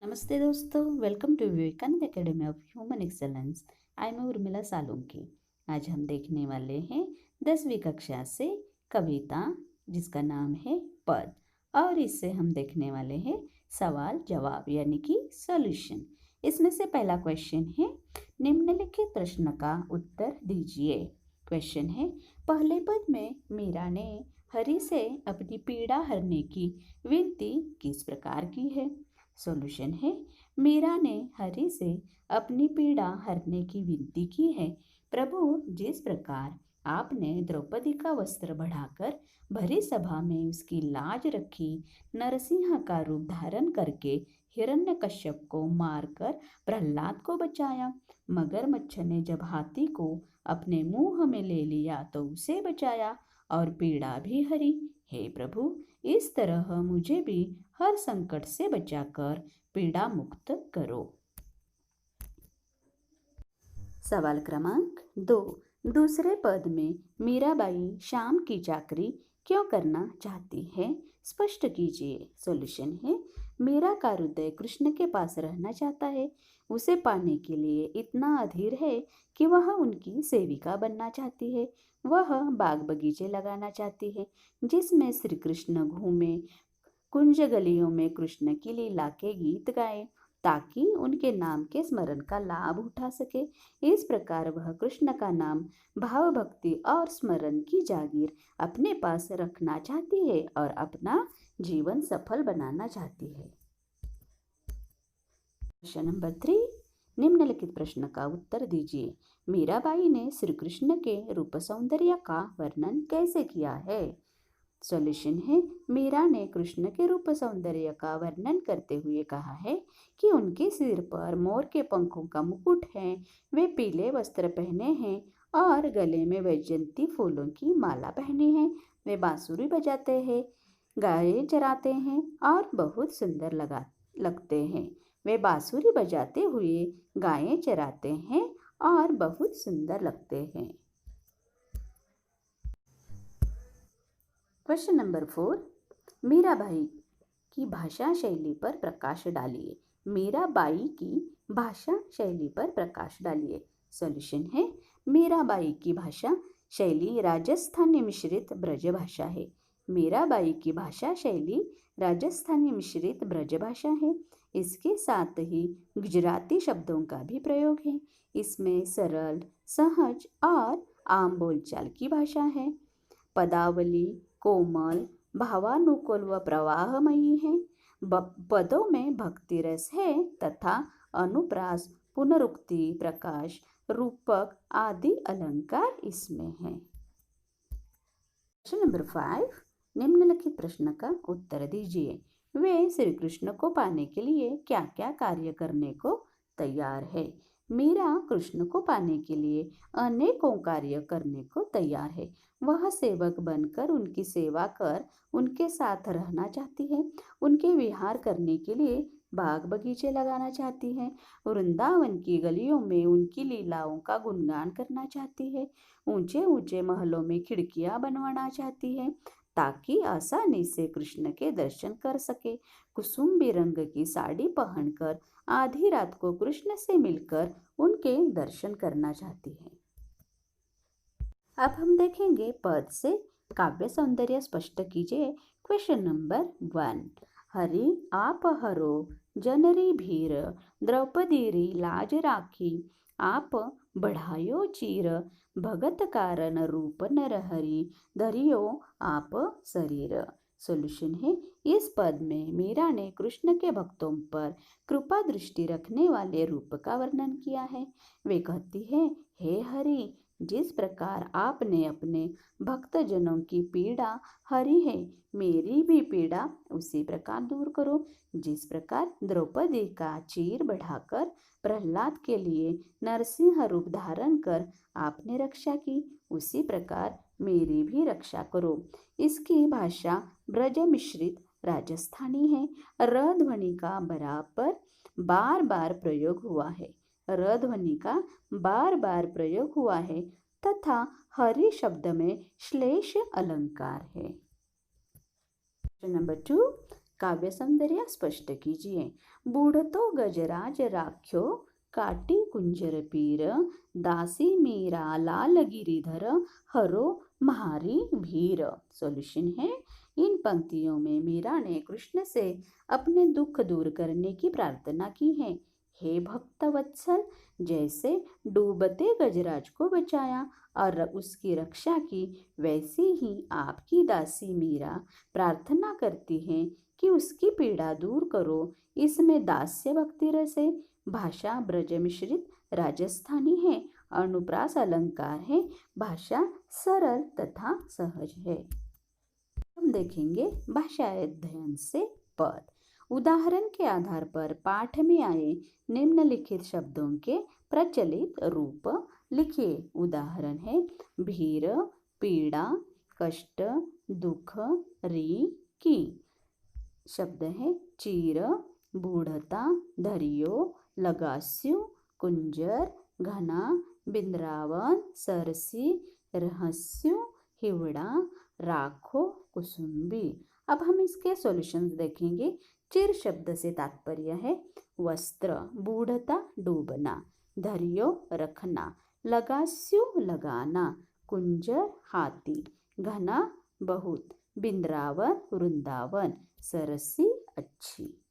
नमस्ते दोस्तों, welcome to Vivekananda academy of human excellence. I am Urmila Salunke. आज हम देखने वाले हैं 10वीं कक्षा से कविता जिसका नाम है पद, और इससे हम देखने वाले हैं सवाल जवाब यानी कि सॉल्यूशन। इसमें से पहला क्वेश्चन है, निम्नलिखित प्रश्न का उत्तर दीजिए। क्वेश्चन है, पहले पद में मीरा ने हरि से अपनी पीड़ा हरने की विनती किस प्रकार की है। सॉल्यूशन है, मीरा ने हरि से अपनी पीड़ा हरने की विनती की है। प्रभु, जिस प्रकार आपने द्रौपदी का वस्त्र बढ़ाकर भरी सभा में उसकी लाज रखी, नरसिंह का रूप धारण करके हिरण्यकश्यप को मारकर प्रहलाद को बचाया, मगरमच्छ ने जब हाथी को अपने मुंह में ले लिया तो उसे बचाया और पीड़ा भी हरी। हे प्रभु, इस तरह मुझे भी हर संकट से बचाकर पीड़ा मुक्त करो। सवाल क्रमांक 2, दूसरे पद में मीराबाई शाम की चाकरी क्यों करना चाहती है, स्पष्ट कीजिए। सॉल्यूशन है, मीरा का हृदय कृष्ण के पास रहना चाहता है। उसे पाने के लिए इतना अधीर है कि वह उनकी सेविका बनना चाहती है। वह बाग बगीचे लगाना चाहती है जिसमें श्री कृष्ण घूमे, कुंज गलियों में कृष्ण की लीला के गीत गाए, ताकि उनके नाम के स्मरण का लाभ उठा सके। इस प्रकार वह कृष्ण का नाम, भाव भक्ति और स्मरण की जागीर अपने पास रखना चाहती है और अपना जीवन सफल बनाना चाहती है। क्वेश्चन नंबर 3, निम्नलिखित प्रश्न का उत्तर दीजिए। मीराबाई ने श्री कृष्ण के रूप सौंदर्य का वर्णन कैसे किया है। सॉल्यूशन है, मीरा ने कृष्ण के रूप सौंदर्य का वर्णन करते हुए कहा है कि उनके सिर पर मोर के पंखों का मुकुट है, वे पीले वस्त्र पहने हैं और गले में वैजयंती फूलों की माला पहनी है, वे बांसुरी बजाते हैं, गाय चराते हैं और बहुत सुंदर लगते हैं। वे बांसुरी बजाते हुए गायें चराते हैं और बहुत सुंदर लगते हैं। क्वेश्चन नंबर 4, मीराबाई की भाषा शैली पर प्रकाश डालिए। मीराबाई की भाषा शैली पर प्रकाश डालिए। सॉल्यूशन है, मीराबाई की भाषा शैली राजस्थानी मिश्रित ब्रज भाषा है। मीराबाई की भाषा शैली राजस्थानी मिश्रित ब्रज भाषा है। इसके साथ ही गुजराती शब्दों का भी प्रयोग है। इसमें सरल, सहज और आम बोलचाल की भाषा है। पदावली कोमल, भावानुकूल व प्रवाहमयी है। पदों में भक्ति रस है तथा अनुप्रास, पुनरुक्ति, प्रकाश, रूपक आदि अलंकार इसमें है। क्वेश्चन नंबर 5, निम्नलिखित प्रश्न का उत्तर दीजिए। वे श्री कृष्ण को पाने के लिए क्या क्या कार्य करने को तैयार है। मीरा कृष्ण को पाने के लिए अनेकों कार्य करने को तैयार है। वह सेवक बनकर उनकी सेवा कर उनके साथ रहना चाहती है। उनके विहार करने के लिए बाग बगीचे लगाना चाहती है। वृंदावन की गलियों में उनकी लीलाओं का गुणगान करना चाहती है। ऊंचे ऊंचे महलों में खिड़कियां बनवाना चाहती है ताकि आसानी से कृष्ण के दर्शन कर सके। कुसुम्बी रंग की साड़ी पहनकर आधी रात को कृष्ण से मिलकर उनके दर्शन करना चाहती है। अब हम देखेंगे पद से काव्य सौंदर्य स्पष्ट कीजिए। क्वेश्चन नंबर 1, हरि आप हरो जनरी भीर, द्रौपदी री लाज राखी, आप बढ़ायो चीर, भगत कारण रूप नर हरि, धरियो आप शरीर। सॉल्यूशन है, इस पद में मीरा ने कृष्ण के भक्तों पर कृपा दृष्टि रखने वाले रूप का वर्णन किया है। वे कहती है, हे हरि, जिस प्रकार आपने अपने भक्तजनों की पीड़ा हरी है, मेरी भी पीड़ा उसी प्रकार दूर करो। जिस प्रकार द्रौपदी का चीर बढ़ाकर प्रहलाद के लिए नरसिंह रूप धारण कर आपने रक्षा की, उसी प्रकार मेरी भी रक्षा करो। इसकी भाषा ब्रज मिश्रित राजस्थानी है। र ध्वनि का बराबर बार बार प्रयोग हुआ है। र ध्वनि का बार बार प्रयोग हुआ है तथा हरि शब्द में श्लेष अलंकार है। क्वेश्चन नंबर 2, काव्य सौंदर्य स्पष्ट कीजिए। बूढ़तो गजराज राख्यो, काटी कुंजर पीर, दासी मीरा लाल गिरिधर, हरो म्हारी भीर। सॉल्यूशन है, इन पंक्तियों में मीरा ने कृष्ण से अपने दुख दूर करने की प्रार्थना की है। हे भक्त वत्सल, जैसे डूबते गजराज को बचाया और उसकी रक्षा की, वैसी ही आपकी दासी मीरा प्रार्थना करती है कि उसकी पीड़ा दूर करो। इसमें दास्य भक्ति रस है। भाषा ब्रज मिश्रित राजस्थानी है। अनुप्रास अलंकार है। भाषा सरल तथा सहज है। हम देखेंगे भाषा अध्ययन से पद। उदाहरण के आधार पर पाठ में आए निम्नलिखित शब्दों के प्रचलित रूप लिखिए। उदाहरण है भीर, पीड़ा, कष्ट, दुख, री, की। शब्द है चीर, बूढ़ता, धरियो, लगास्यु, कुंजर, घना, बिंद्रावन, सरसी, रहस्यु, हिवड़ा, राखो, कुसुम्बी। अब हम इसके सॉल्यूशंस देखेंगे। चिर शब्द से तात्पर्य है वस्त्र, बूढ़ता डूबना, धरियो रखना, लगास्यु लगाना, कुंजर हाथी, घना बहुत, बिंद्रावन वृंदावन, सरसी अच्छी।